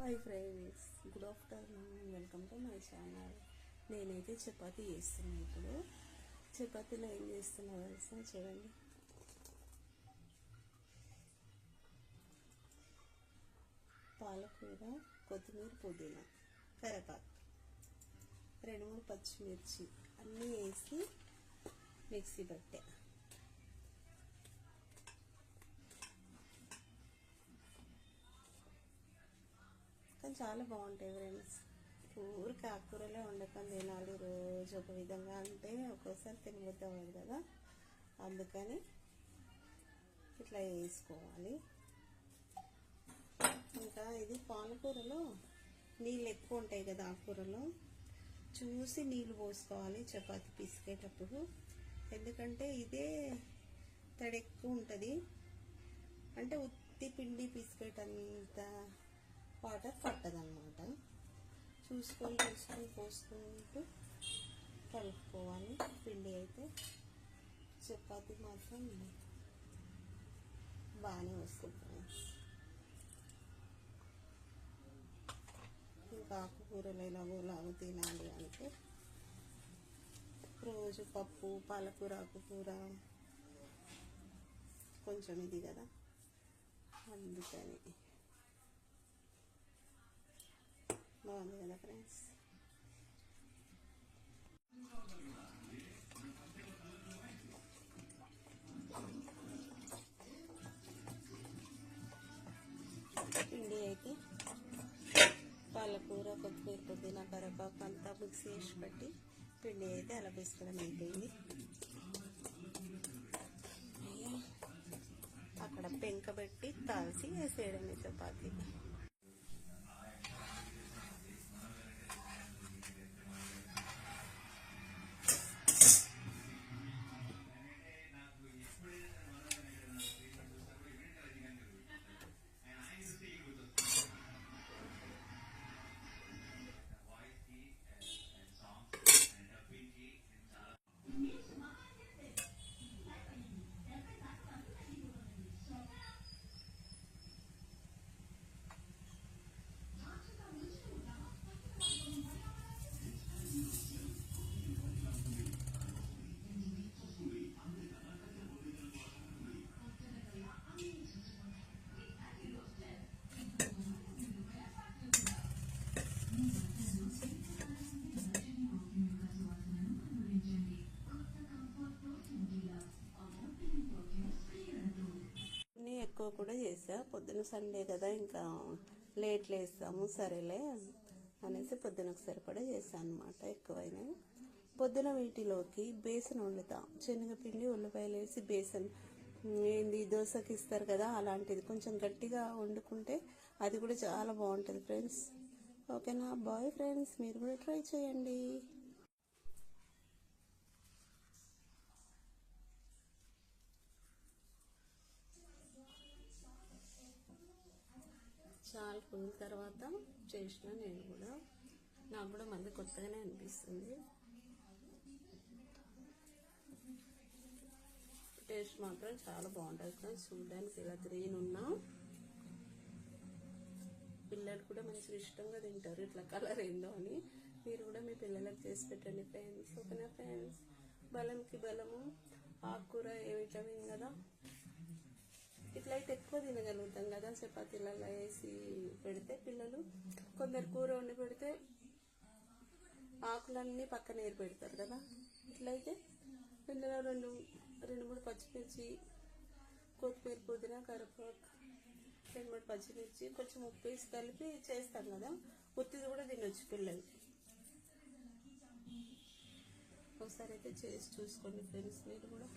Hi friends, good afternoon. Welcome to my channel. నేనైతే చపాతీ చేస్తున్నాను. ఇప్పుడు చపాతీలో ఏం చేస్తున్నా తెలుసా? చూడండి. పాలకూర, కొత్తిమీర, పుదీనా, కరివేపాకు, 2-3 పచ్చిమిర్చి అన్నీ వేసి మిక్సీ పట్టా. కానీ చాలా బాగుంటాయి ఫ్రెండ్స్. ఊరికి ఆకుకూరలే వండుకొని తినాలి రోజు ఒక విధంగా అంటే ఒక్కోసారి తినబుద్ధి అవ్వదు కదా, అందుకని ఇట్లా వేసుకోవాలి. ఇంకా ఇది పాలకూరలో నీళ్ళు ఎక్కువ ఉంటాయి కదా, ఆకుకూరలో చూసి నీళ్ళు పోసుకోవాలి చపాతీ పిసికేటప్పుడు. ఎందుకంటే ఇదే తడి ఎక్కువ ఉంటుంది, అంటే ఉత్తి పిండి పిసికేటంత వాటర్ పట్టదన్నమాట. చూసుకొని పోసుకుంటూ కలుపుకోవాలి. పిండి అయితే చపాతీ మాత్రం బాగానే వస్తుంది. ఇంకా ఆకుకూరలు ఎలాగోలాగో తినాలి అంటే రోజు పప్పు, పాలకూర, ఆకుకూర కొంచెం ఇది కదా, అందుకని బాగుంది కదా ఫ్రెండ్స్. పిండి అయితే పాలకూర, కొత్తిమీర, పుదీనా, కరివేపాకు అంతా మిక్స్ చేసి పెట్టి పిండి అయితే అలా పిసుకోవడం అయిపోయింది. అక్కడ పెంక పెట్టి కాల్చి వేసేయడం చపాతీ. ఎక్కువ కూడా చేసా. పొద్దున సండే కదా, ఇంకా లేట్ లేస్తాము, సరేలే అనేసి పొద్దునకు సరిపడా చేశాను అనమాట. ఎక్కువైనా పొద్దున వీటిలోకి బేసన్ వండుతా. శనగపిండి, ఉల్లిపాయలు వేసి బేసన్ ఏంది దోశకి ఇస్తారు కదా, అలాంటిది కొంచెం గట్టిగా వండుకుంటే అది కూడా చాలా బాగుంటుంది ఫ్రెండ్స్. ఓకేనా? బాయ్ ఫ్రెండ్స్, మీరు కూడా ట్రై చేయండి. చాలా రోజుల తర్వాత చేసిన నేను కూడా, నాకు కూడా మళ్ళీ కొత్తగానే అనిపిస్తుంది. టేస్ట్ మాత్రం చాలా బాగుంటుంది ఫ్రెండ్స్. చూడడానికి ఇలా గ్రీన్ ఉన్నా పిల్లలు కూడా మంచిగా ఇష్టంగా తింటారు. ఇట్లా కలర్ ఏందో అని మీరు కూడా మీ పిల్లలకు చేసి పెట్టండి ఫ్రెండ్స్. ఓకేనా ఫ్రెండ్స్? బలంకి బలము, ఆకుకూర ఏ విటమిన్ కదా, ఇట్లయితే ఎక్కువ తినగలుగుతాం కదా. చపాతీలలో వేసి పెడితే పిల్లలు, కొందరు కూర వండి పెడితే ఆకులన్నీ పక్కన ఏరి పెడతారు కదా. ఇట్లయితే పిల్లలు 2-3 పచ్చిమిర్చి, కొత్తిమీర, పుదీనా, కరివేపాకు, 2-3 పచ్చిమిర్చి, కొంచెం ఉప్పు వేసి కలిపి చేస్తాం కదా, ఉత్తిది కూడా తినొచ్చు పిల్లలు. ఒకసారి అయితే చేసి చూసుకోండి ఫ్రెండ్స్ మీరు కూడా.